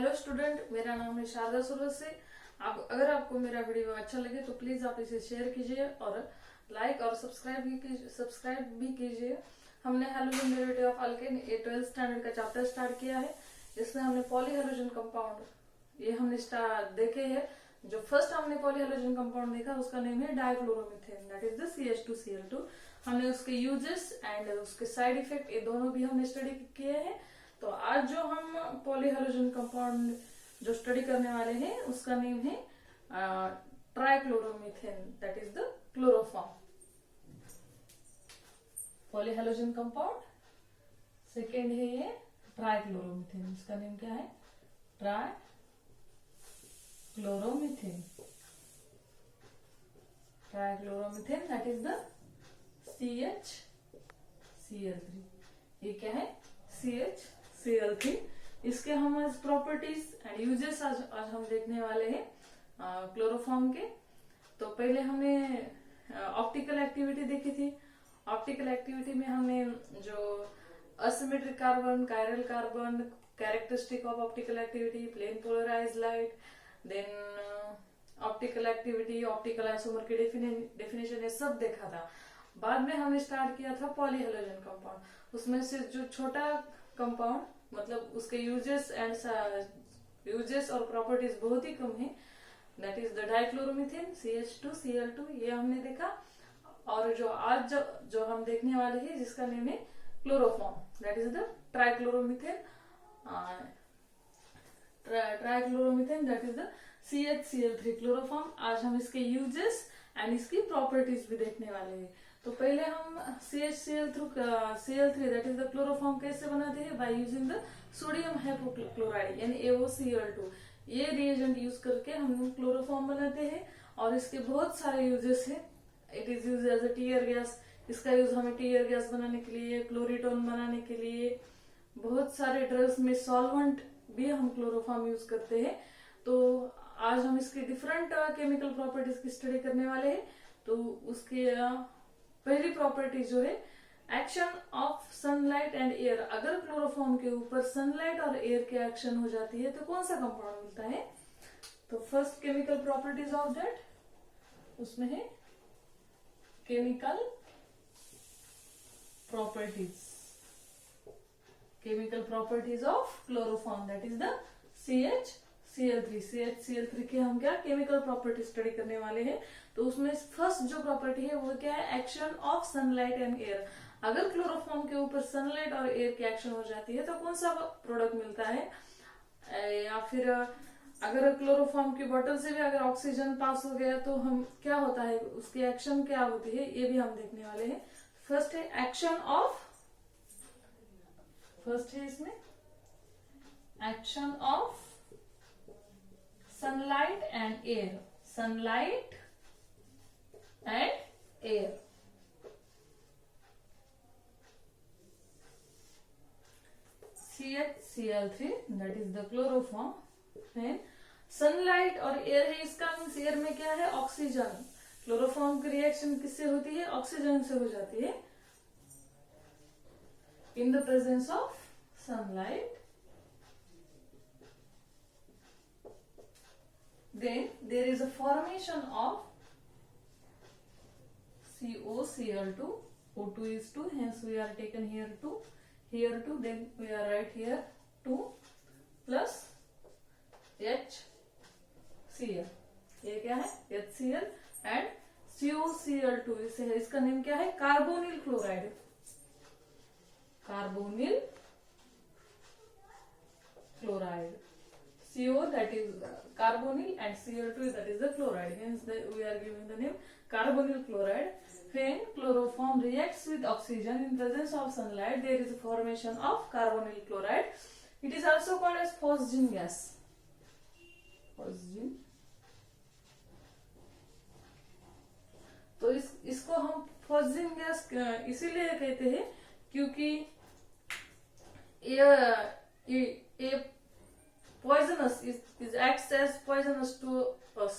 Hello student, मेरा नाम है शारदा सुरवशी। आप अगर आपको मेरा वीडियो अच्छा लगे तो प्लीज आप इसे शेयर कीजिए और लाइक और सब्सक्राइब भी कीजिए। हमने हैलोजन डेरिवेटिव ऑफ अल्केन ये 12th स्टैंडर्ड का चैप्टर स्टार्ट किया है। इसमें हमने पॉलीहेलोजन कंपाउंड ये हमने देखे हैं। जो फर्स्ट हमने पॉलीहेलोजन कंपाउंड देखा उसका नेम है dichloromethane, that is the CH2Cl2। हमने उसके यूजेस एंड उसके साइड इफेक्ट ये दोनों भी हमने स्टडी किए हैं। तो आज जो हम पॉलीहेलोजन कंपाउंड जो स्टडी करने वाले हैं उसका नेम है trichloromethane, that is the chloroform. Polyhalogen compound second है ये ट्राइक्लोरोमीथेन, इसका नेम क्या है? Trichloromethane. Trichloromethane that is the CHCl3। ये क्या है? CHCl3। इसके हम आज प्रॉपर्टीज एंड यूजेस आज हम देखने वाले हैं क्लोरोफॉर्म के। तो पहले हमने ऑप्टिकल एक्टिविटी देखी थी। ऑप्टिकल एक्टिविटी में हमने जो asymmetric carbon, chiral carbon, characteristic of optical activity, plane polarised light, then optical activity, optical isomer की डेफिनेशन ये सब देखा था। बाद में हमने स्टार्ट किया था पॉलीहेलोजन कंपाउंड। उसमें से जो छोटा कंपाउंड मतलब उसके यूजेस और प्रॉपर्टीज बहुत ही कम है, that is the dichloromethane CH2Cl2, ये हमने देखा। और जो आज जो हम देखने वाले हैं जिसका नेम है chloroform, that is the trichloromethane. Trichloromethane that is the CHCl3 chloroform. आज हम इसके यूजेस एंड इसकी प्रॉपर्टीज भी देखने वाले हैं। तो पहले हम CHCl3 that is the chloroform कैसे बनाते हैं? By using the sodium hypochloride यानी AOCl2। ये रिएजेंट यूज करके हम क्लोरोफॉर्म बनाते हैं और इसके बहुत सारे यूजेस हैं। It is use as a tear gas. इसका यूज हमें टीयर गैस बनाने के लिए, क्लोरीटोन बनाने के लिए, बहुत सारे ड्रग्स में सॉल्वेंट भी हम क्लोरोफॉर्म यूज करते हैं। तो आज हम इसकी डिफरेंट केमिकल प्रॉपर्टीज की स्टडी करने वाले हैं। तो उसके पहली प्रॉपर्टी जो है action of sunlight and air. अगर क्लोरोफॉर्म के ऊपर सनलाइट और एयर के एक्शन हो जाती है तो कौन सा कंपाउंड मिलता है? तो first chemical properties of that, उसमें है chemical properties of chloroform, that is the CHCl3 के हम क्या केमिकल प्रॉपर्टी स्टडी करने वाले हैं। तो उसमें फर्स्ट जो प्रॉपर्टी है वो क्या है? Action of sunlight and air. अगर क्लोरोफॉर्म के ऊपर सनलाइट और एयर की एक्शन हो जाती है तो कौन सा प्रोडक्ट मिलता है? या फिर अगर क्लोरोफॉर्म की बोतल से भी अगर ऑक्सीजन पास हो गया तो हम क्या होता है, उसकी एक्शन क्या होती है, ये भी हम देखने वाले हैं। फर्स्ट है एक्शन ऑफ, फर्स्ट है इसमें action of sunlight and air, sunlight and air. CHCl3 that is the chloroform. Sunlight और एयर है, इसका मीन्स एयर में क्या है? ऑक्सीजन। क्लोरोफॉर्म की रिएक्शन किससे होती है? ऑक्सीजन से हो जाती है in the presence of sunlight. Then there is a formation of COCl2. O2 is 2, hence we are taken here 2, then we are right here 2 plus HCl। ये क्या है? HCl and COCl2। इसका नेम क्या है? Carbonyl chloride. Carbonyl chloride. CO that is carbonyl and Cl2 that is the chloride. Hence we are giving the name carbonyl chloride. When chloroform reacts with oxygen in presence of sunlight, there is a formation of carbonyl chloride. It is also called as phosgene gas. Phosgene. तो इसको हम phosgene gas इसीलिए कहते हैं क्योंकि ये poisonous is acts as poisonous to us।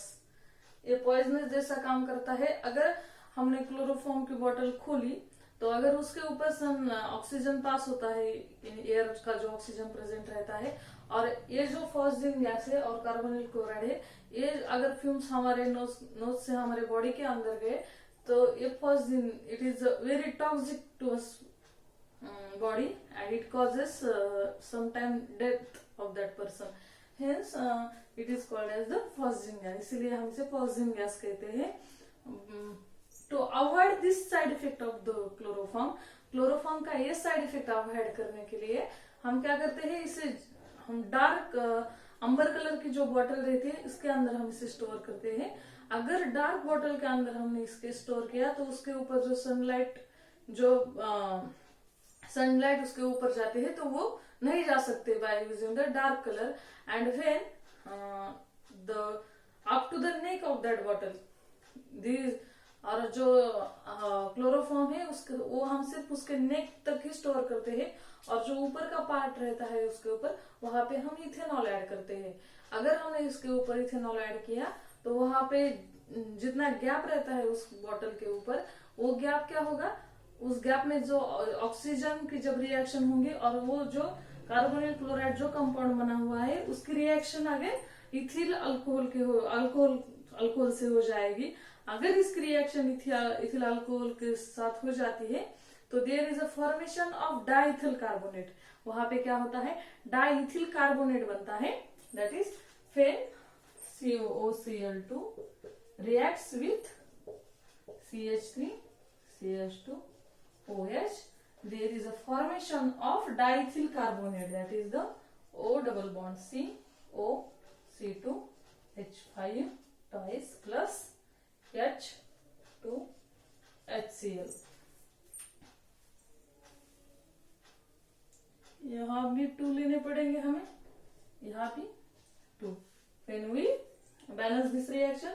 ये poisonous जैसा काम करता है। अगर हमने क्लोरोफॉर्म की बोतल खोली तो अगर उसके ऊपर ऑक्सीजन पास होता है, एयर का जो ऑक्सीजन प्रेजेंट रहता है, और ये जो फॉस्जिन गैस है और कार्बोनिल क्लोराइड है, ये अगर फ्यूम्स हमारे नोज से हमारे बॉडी के अंदर गए तो ये phosgene it is very toxic to body and it causes sometime death of that person. Hence it is called as the phosgene gas. इसलिए हम इसे phosgene gas कहते हैं. To avoid this side effect of the chloroform का ये side effect avoid करने के लिए हम क्या करते हैं, इसे हम डार्क अंबर कलर की जो बॉटल रहती है इसके अंदर हम इसे स्टोर करते हैं. अगर डार्क बॉटल के अंदर हमने इसके स्टोर किया तो उसके ऊपर जो सनलाइट उसके ऊपर जाते हैं तो वो नहीं जा सकते by using the dark colour. And when the up to the neck of that bottle this, और जो क्लोरोफॉर्म है उसके वो हम सिर्फ उसके नेक तक ही स्टोर करते हैं और जो ऊपर का पार्ट रहता है उसके ऊपर वहां पे हम इथेनॉल ऐड करते हैं. अगर हमने इसके ऊपर इथेनॉल ऐड किया तो वहां पे जितना गैप रहता है उस बॉटल के ऊपर, वो गैप क्या होगा, उस गैप में जो ऑक्सीजन की जब रिएक्शन होंगी और वो जो कार्बोनिल क्लोराइड जो कंपाउंड बना हुआ है उसकी रिएक्शन आगे इथिल अल्कोहल से हो जाएगी. अगर इसकी रिएक्शन इथिल अल्कोहल के साथ हो जाती है तो there is a formation of diethyl carbonate. वहां पे क्या होता है, डाइथिल कार्बोनेट बनता है. That is phen COOCl2 reacts with CH3 CH2 OH. There is a formation of diethyl carbonate, that is the O double bond C O C2 H5 twice plus H2 HCl. यहाँ भी 2 लेने पड़ेंगे हमें, यहाँ भी 2. When we balance this reaction,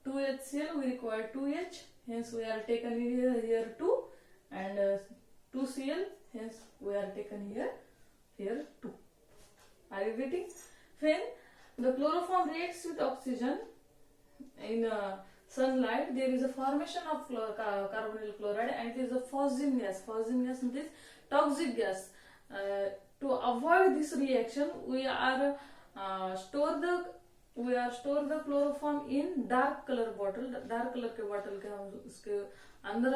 2 HCl we require 2H, hence we are taken here 2, and 2 Cl, hence we are taken here 2. Are you getting? When the chloroform reacts with oxygen in sunlight, there is a formation of carbonyl chloride and it is a phosgene gas. Phosgene gas means toxic gas. To avoid this reaction, we are store the chloroform in dark color bottle. Dark colour के bottle के हम उसके अंदर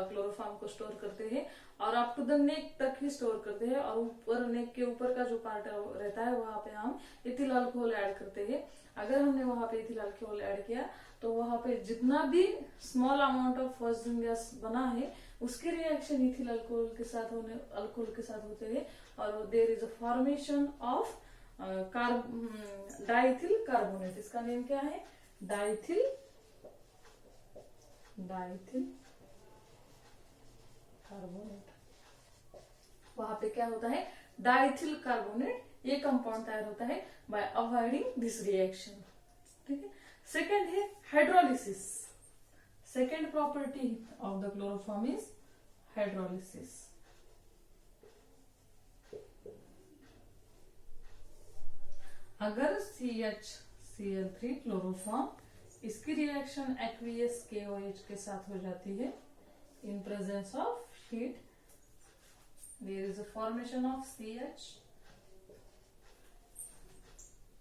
chloroform को store करते हैं और up to the नेक तक ही स्टोर करते हैं. और ऊपर नेक के ऊपर का जो पार्ट रहता है वहां पे हम इथिल अल्कोहल ऐड करते हैं. अगर हमने वहां पे इथिल अल्कोहल ऐड किया तो वहां पे जितना भी small amount of phosgene gas बना है उसके रिएक्शन इथिल अल्कोहल के साथ होते हैं और there is a formation of diethyl carbonate. इसका नेम क्या है, डाइथिल कार्बोनेट. वहां पे क्या होता है, डाइथिल कार्बोनेट, ये कंपाउंड तैयार होता है बाय अवॉइडिंग दिस रिएक्शन. ठीक है. सेकेंड है hydrolysis. Second property of the chloroform is hydrolysis. अगर CHCl3 क्लोरोफॉर्म इसकी रिएक्शन एक्वियस KOH के साथ हो जाती है in presence of heat, there is a formation of CH.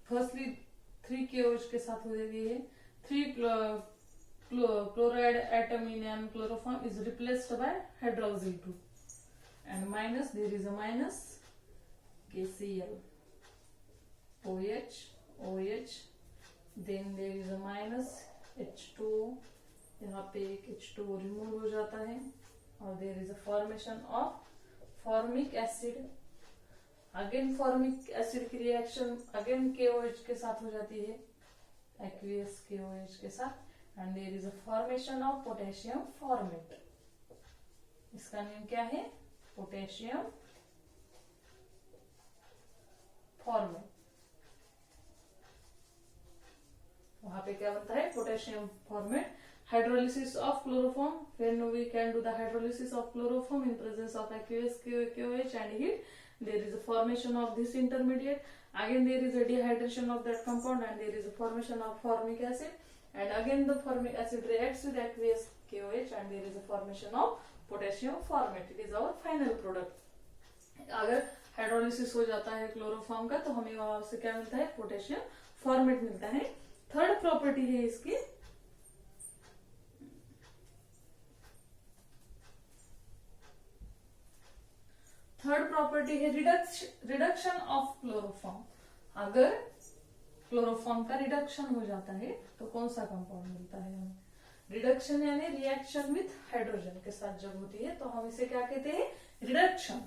Firstly 3 KOH के साथ हो जाती है. 3 chloride atom in an chloroform is replaced by hydroxyl 2 and minus, there is a minus KCl OH, then there is a minus H2, यहाँ पे एक H2 remove हो जाता है और there is a formation of formic acid. Again formic acid की reaction again KOH के साथ हो जाती है, एक्वियस KOH के साथ, and there is a formation of potassium formate. इसका नेम क्या है, पोटेशियम फॉर्मेट. वहां पे क्या बनता है, potassium formate. Hydrolysis of chloroform, when we can do the hydrolysis of chloroform in presence of aqueous KOH and heat, there is a formation of this intermediate. Again there is a dehydration of that compound and there is a formation of formic acid, and again the formic acid reacts with aqueous KOH and there is a formation of potassium formate. It is our final product. अगर hydrolysis हो जाता है chloroform का तो हमें वहां से क्या मिलता है, पोटेशियम फॉर्मेट मिलता है। थर्ड प्रॉपर्टी है इसकी, थर्ड प्रॉपर्टी है रिडक्शन ऑफ क्लोरोफॉर्म। अगर क्लोरोफॉर्म का रिडक्शन हो जाता है तो कौन सा कंपाउंड मिलता है हमें? रिडक्शन यानी रिएक्शन विथ हाइड्रोजन के साथ जब होती है तो हम इसे क्या कहते हैं, reduction.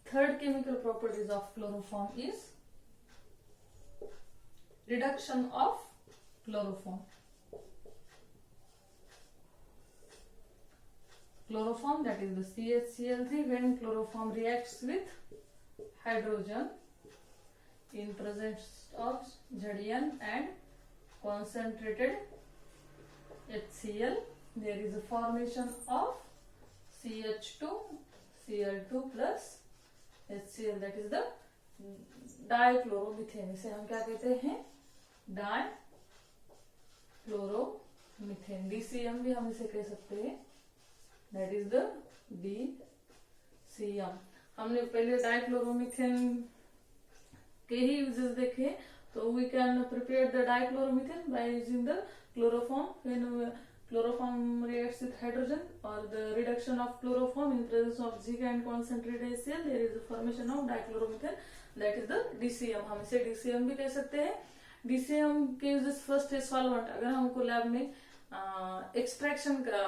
Third chemical properties of chloroform is reduction of chloroform. Chloroform, that is the CHCl3, when chloroform reacts with hydrogen in presence of Zn and concentrated HCl, there is a formation of CH2, Cl2 plus HCl, that is the dichloromethane. इसे हम क्या कहते हैं, dichloromethane. DCM भी हम इसे कह सकते हैं, दैट इज द DCM। हमने पहले डाइक्लोरोमीथेन के ही यूजेस देखे, तो we can prepare the dichloromethane by using the chloroform when chloroform reacts with hydrogen, or the reduction of chloroform in presence of Zn and concentrated HCl, there is a formation of dichloromethane, that is the DCM। हम इसे DCM भी कह सकते हैं। DCM के uses, first है solvent. अगर हमको लैब में एक्सट्रैक्शन का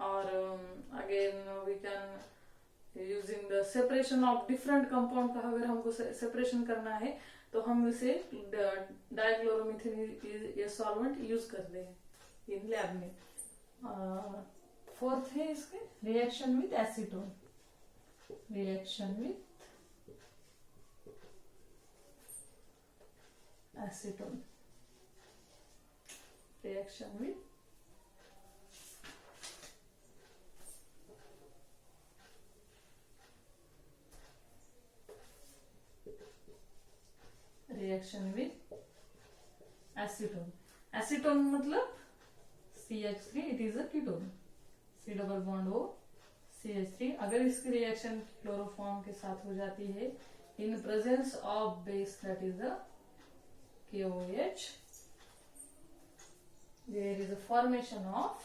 और again we can using the separation of different compound का, अगर हमको सेपरेशन करना है तो हम इसे डाइक्लोरोमीथेन ये सॉल्वेंट यूज करते हैं इन लैब में। फोर्थ है इसके reaction with acetone. Reaction with acetone, reaction with reaction with acetone. Acetone मतलब CH3, it is a ketone, C double bond O CH3। अगर इसकी रिएक्शन क्लोरोफॉर्म के साथ हो जाती है in presence of base, that is the KOH, there is a formation of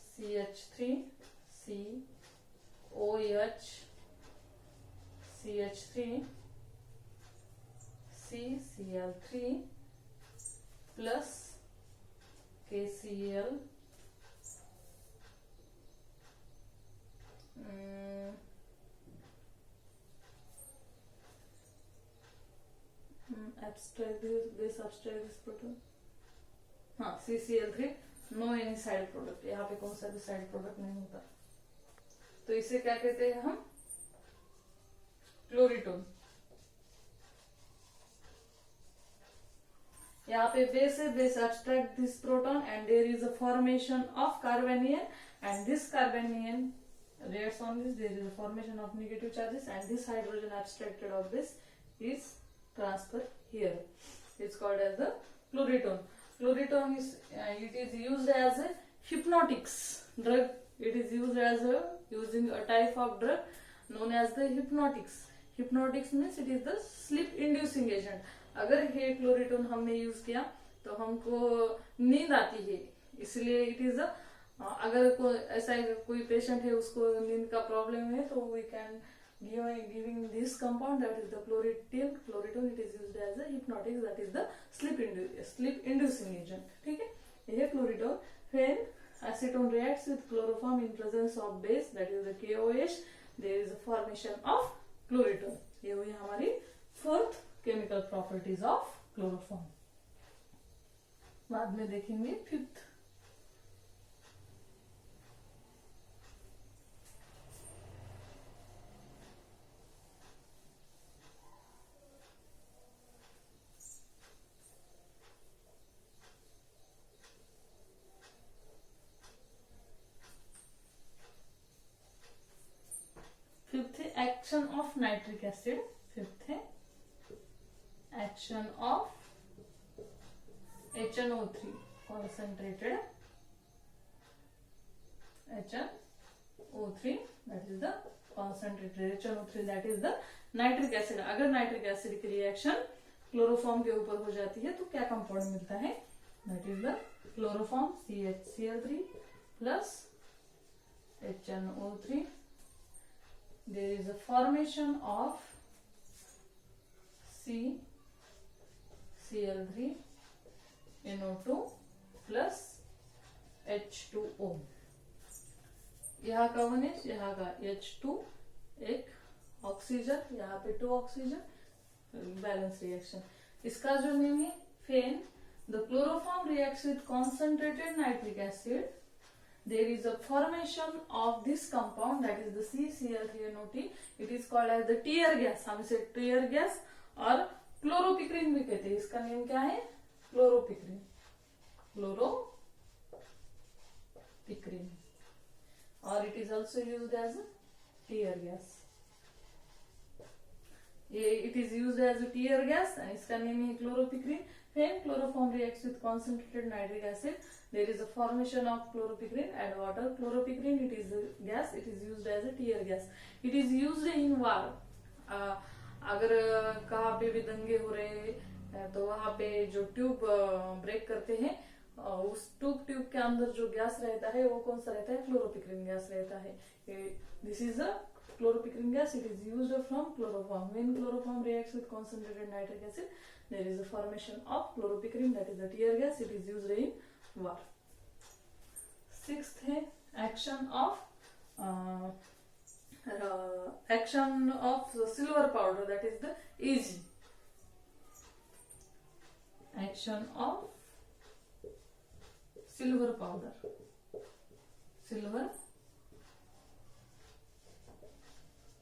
CH3 COH CH3 CCl3 plus KCl abstract this proton, हाँ CCl3, no any side product. यहाँ पे कौन सा भी साइड प्रोडक्ट नहीं होता, तो इसे क्या कहते हैं हम, क्लोरीटोन। यहाँ पे बेस है, base abstract this proton and there is a formation of carbanion, and this carbanion reacts on this, there is a formation of negative charges, and this hydrogen abstracted of this is transferred here. It's called as the chloritone. Chloritone is it is used as a hypnotics drug. It is used as a using a type of drug known as the hypnotics. Hypnotics means it is the sleep inducing agent. अगर ये क्लोरीटोन हमने use किया तो हमको नींद आती है, इसलिए इट इज अगर ऐसा कोई पेशेंट है उसको नींद का प्रॉब्लम है तो we can giving this compound, that is the chloretone. It is used as a hypnotics, that is the sleep inducing agent. ठीक है, यह chloretone. When acetone reacts with chloroform in presence of base, that is the KOH, there is a formation of chloretone. ये हुई हमारी fourth chemical properties of chloroform. बाद में देखेंगे fifth. Fifth है action of nitric acid, fifth है action of HNO3 concentrated HNO3 that is the concentrated HNO3 that is the nitric acid. अगर nitric acid की रिएक्शन क्लोरोफॉर्म के ऊपर हो जाती है तो क्या कंपाउंड मिलता है, that is the chloroform CHCl3 plus HNO3। There is a formation of CCl3 NO2 plus H2O। यहाँ का 1H, यहाँ का H2, एक ऑक्सीजन, यहाँ पे 2 ऑक्सीजन, बैलेंस रिएक्शन। इसका जो नेम है फेन, the chloroform reacts with concentrated nitric acid, there is a formation of this compound that is the CCl3NO3, it is called as the tear gas. हम इसे tear gas और chloropicrin भी कहते हैं। इसका नेम क्या है, क्लोरोपिक्रिन, क्लोरोपिक्रिन, और it is also used as a tear gas. It is used as a tear gas and इसका नेम है chloropicrin. When chloroform reacts with concentrated nitric acid, there is a formation of chloropicrine and water. Chloropicrine, it is a gas. It is used as a tear gas. It is used in war. अगर कहाँ पे भी दंगे हो रहे हैं तो वहां पे जो ट्यूब ब्रेक करते हैं, उस ट्यूब के अंदर जो गैस रहता है वो कौन सा रहता है, क्लोरोपिक्रिन गैस रहता है। This is a chloropicrine gas. It is used from chloroform. When chloroform reacts with concentrated nitric acid, there is a formation of chloropicrine, that is the tear gas. It is used in war. Sixth है action of silver powder, that is the Ag. Action of silver powder, silver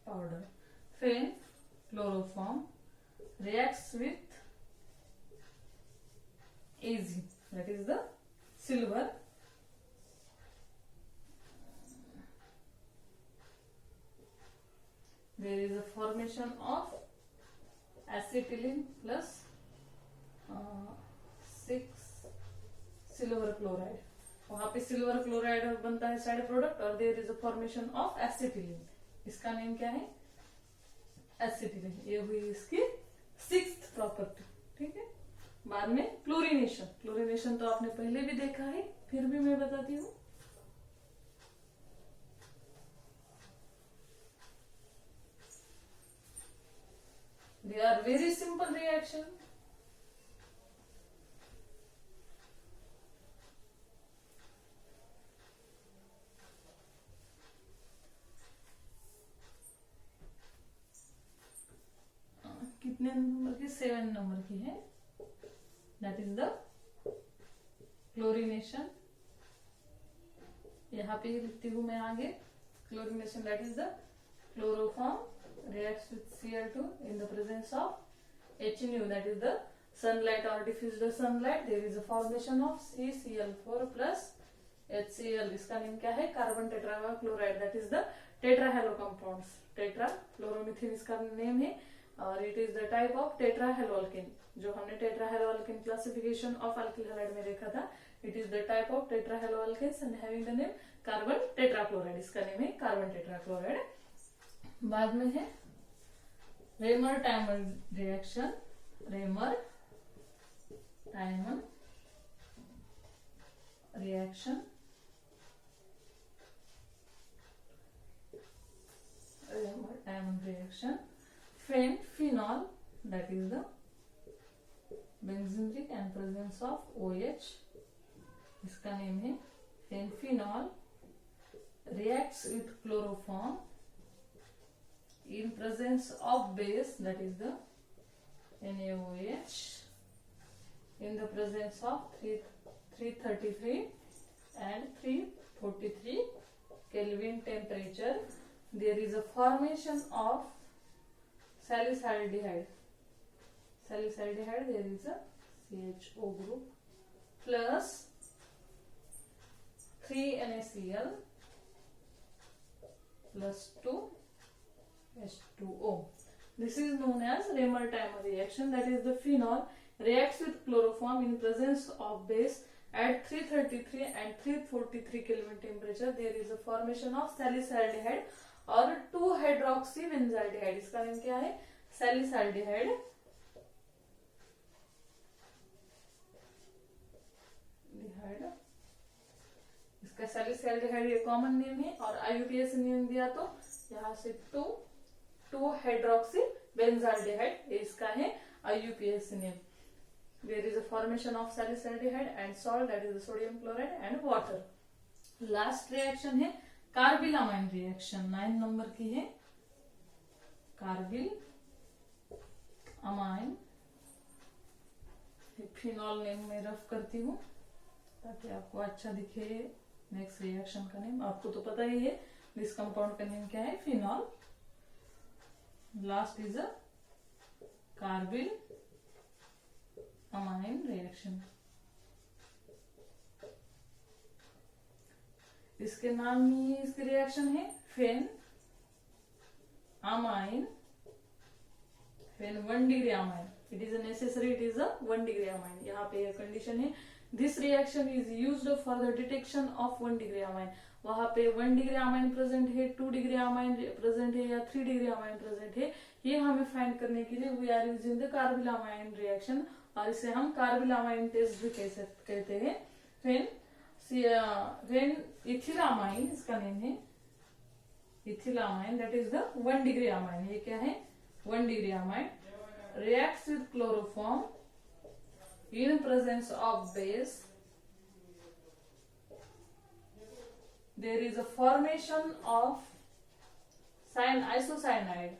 powder. When chloroform reacts with Ag, that is the silver, there is a formation of acetylene plus 6 silver chloride. वहां पे silver chloride बनता है side product, और there is a formation of acetylene. इसका name क्या है, acetylene. ये हुई इसकी 6th प्रॉपर्टी। ठीक है, बाद में क्लोरीनेशन। क्लोरीनेशन तो आपने पहले भी देखा है, फिर भी मैं बताती हूँ। They are very simple reaction. कितने नंबर की, 7 नंबर की है। That is the chlorination. यहाँ पे लिखती हूं मैं आगे, chlorination that is the chloroform reacts with Cl2 in the presence of HNO, that is the sunlight or diffused sunlight. There is a formation of CCl4 plus HCl. इसका name क्या है, carbon tetrachloride, that is the tetrahalo compounds. Tetrachloromethane इसका name है, और it is the type of tetrahaloalkane. जो हमने tetrahaloalkane classification of alkyl halide में देखा था, it is the type of tetrahaloalkanes and having the name carbon tetrachloride. इसका name है कार्बन टेट्राक्लोराइड। बाद में है Reimer Tiemann reaction, Reimer Tiemann reaction, Reimer Tiemann reaction. When phenol, that is the benzene and presence of OH, इसका name है। When phenol reacts with chloroform in presence of base, that is the NaOH, in the presence of 333 and 343 Kelvin temperature, there is a formation of salicylidehyde. Salicylidehyde, there is a CHO group plus 3 NaCl plus 2 H2O. This is known as Ramer-Tymmer reaction. That is, the phenol reacts with chloroform in presence of base at 333 and 343 Kelvin temperature. There is a formation of salicylaldehyde और 2-hydroxybenzaldehyde. इसका नाम क्या है? सैलिसाल्डिहाइड. इसका सैलिसाल्डिहाइड ये common name है और IUPAC name दिया तो यहाँ से 2-hydroxybenzaldehyde इसका है IUPAC name. There is a formation of salicylaldehyde and salt, that is the sodium chloride and water. Last reaction है कार्बिल अमाइन रिएक्शन. 9 नंबर की है कार्बिल अमाइन. फिनॉल नेम में रफ करती हूँ ताकि आपको अच्छा दिखे. नेक्स्ट रिएक्शन का नेम आपको तो पता ही है. दिस कंपाउंड का नेम क्या है? Phenol. Last is a carbylamine reaction. इसके नाम ही इसकी रिएक्शन है फेन अमाइन. फेन 1 degree amine. It is necessary, it is a 1 degree amine. यहाँ पे कंडीशन है this reaction is used for the detection of 1 degree amine. वहां पे 1 डिग्री अमाइन प्रेजेंट है, 2 डिग्री अमाइन प्रेजेंट है या 3 डिग्री अमाइन प्रेजेंट है. ये हमें फाइंड करने के लिए we are using the carbylamine reaction और इसे हम कार्बिल अमाइन टेस्ट भी कहते हैं. फेन इथिलामाइन इसका नेम है. Ethylamine that is the 1 degree amine. ये क्या है? 1 degree amine. Reacts with chloroform in presence of base. There is a formation of isocyanide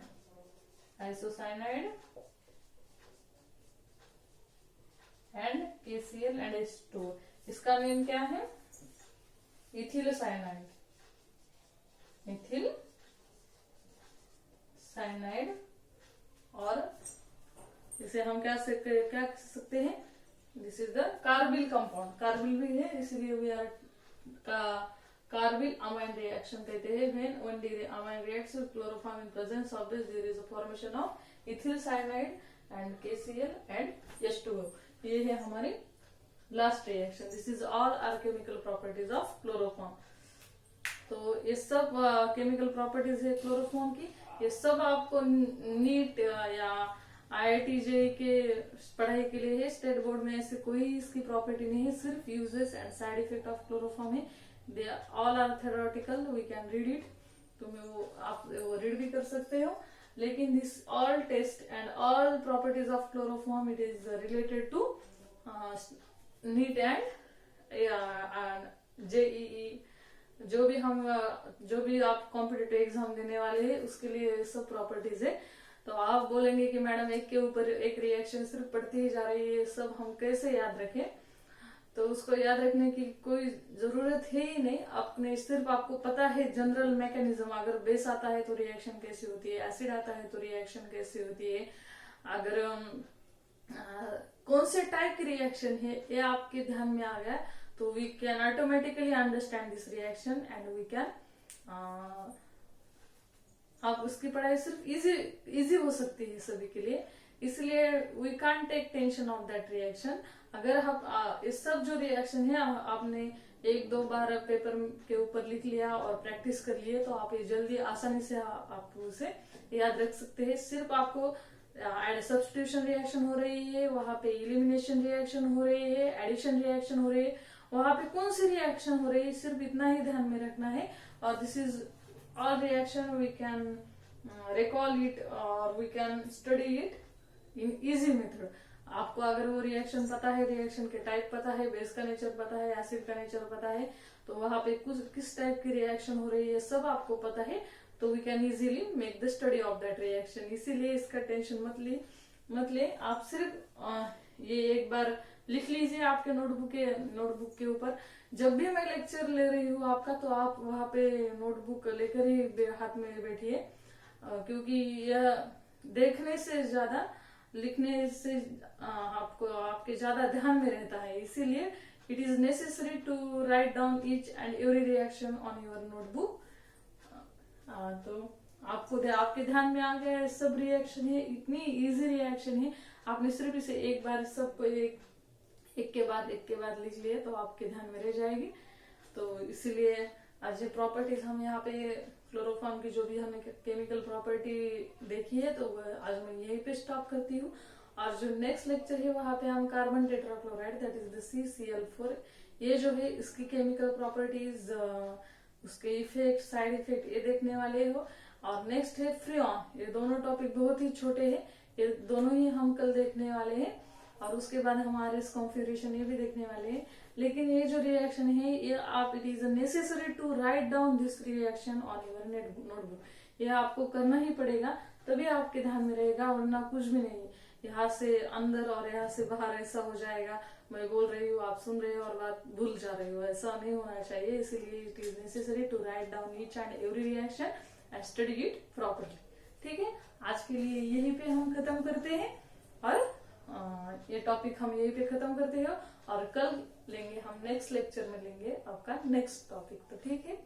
and KCl and H2. इसका नेम क्या है? इथिलोसाइनाइड. और इसे हम क्या सकते हैं? This is the carbyl compound. Carbyl भी है इसलिए we are carbylamine reaction कहते हैं. When 1 degree amine reacts with chloroform in presence of this there is a formation of ethyl cyanide and KCl and H2O. ये है हमारी last reaction. This is all our chemical properties of chloroform. तो ये सब chemical properties है chloroform की. ये सब आपको नीट या IIT JEE के पढ़ाई के लिए है. स्टेट बोर्ड में ऐसे कोई इसकी प्रॉपर्टी नहीं है. सिर्फ uses and side effect of chloroform है. They all are theoretical. We can read it. तुम्हें आप वो रीड भी कर सकते हो. लेकिन this all test and all properties of chloroform it is related to NEET and JEE. जो भी आप कॉम्पिटिटिव एग्जाम देने वाले हैं उसके लिए सब प्रॉपर्टीज है. तो आप बोलेंगे कि मैडम एक के ऊपर एक रिएक्शन सिर्फ पढ़ती ही जा रही है, सब हम कैसे याद रखें? तो उसको याद रखने की कोई जरूरत है ही नहीं. अपने सिर्फ आपको पता है जनरल मैकेनिज्म. अगर बेस आता है तो रिएक्शन कैसी होती है, एसिड आता है तो रिएक्शन कैसी होती है, अगर कौन से टाइप की रिएक्शन है ये आपके ध्यान में आ गया तो we can automatically understand this reaction and we can आप उसकी पढ़ाई सिर्फ इजी हो सकती है सभी के लिए. इसलिए we can't take tension of that reaction. अगर आप इस सब जो रिएक्शन है आपने 1-2 बार पेपर के ऊपर लिख लिया और प्रैक्टिस कर लिए तो आप ये जल्दी आसानी से आप उसे याद रख सकते हैं. सिर्फ आपको सब्स्टिट्यूशन रिएक्शन हो रही है, वहां पे एलिमिनेशन रिएक्शन हो रही है, एडिशन रिएक्शन हो रही है, वहां पे कौन सी रिएक्शन हो रही है सिर्फ इतना ही ध्यान में रखना है. और this is all reaction we can recall it or we can study it in easy method. आपको अगर वो रिएक्शन पता है, रिएक्शन के टाइप पता है, बेस का नेचर पता है, एसिड का नेचर पता है, तो वहां पे किस टाइप की रिएक्शन हो रही है सब आपको पता है तो we can easily make the study of that reaction. इसीलिए इसका टेंशन मत ले. आप सिर्फ ये एक बार लिख लीजिए आपके नोटबुक के ऊपर. जब भी मैं लेक्चर ले रही हूँ आपका तो आप वहां पे नोटबुक लेकर ही हाथ में बैठिए, क्योंकि यह देखने से ज्यादा लिखने से आपको आपके ज्यादा ध्यान में रहता है. इसीलिए it is necessary to write down each and every reaction on your notebook. तो आपके ध्यान में आ गया है सब रिएक्शन है, इतनी इजी रिएक्शन है, आपने सिर्फ इसे एक बार सबको एक के बाद लिख लिए तो आपके ध्यान में रह जाएगी। तो इसीलिए आज ये प्रॉपर्टीज हम यहाँ पे क्लोरोफॉर्म की जो भी हमें केमिकल प्रॉपर्टी देखी है तो आज मैं यहीं पे स्टॉप करती हूँ। और जो नेक्स्ट लेक्चर है वहां पे हम carbon tetrachloride that is the CCl4 ये जो है इसकी केमिकल प्रॉपर्टीज, उसके इफेक्ट, साइड इफेक्ट ये देखने वाले हो। और नेक्स्ट है फ्रियॉन, ये दोनों टॉपिक बहुत ही छोटे हैं, ये दोनों ही हम कल देखने वाले हैं। और उसके बाद हमारे इस कॉन्फ़िगरेशन ये भी देखने वाले हैं। लेकिन ये जो रिएक्शन है ये आप it is necessary to write down this reaction on your notebook, ये आपको करना ही पड़ेगा तभी आपके ध्यान में रहेगा, वरना कुछ भी नहीं। यहाँ से अंदर और यहाँ से बाहर ऐसा हो जाएगा, मैं बोल रही हूँ आप सुन रहे हो और बात भूल जा रहे हो, ऐसा नहीं होना चाहिए। इसीलिए it is necessary to write down each and every reaction and study it properly. ठीक है, आज के लिए यहीं पे हम खत्म करते हैं और ये टॉपिक हम यहीं पे खत्म करते हैं और कल लेंगे हम नेक्स्ट लेक्चर में लेंगे आपका नेक्स्ट टॉपिक। तो ठीक है।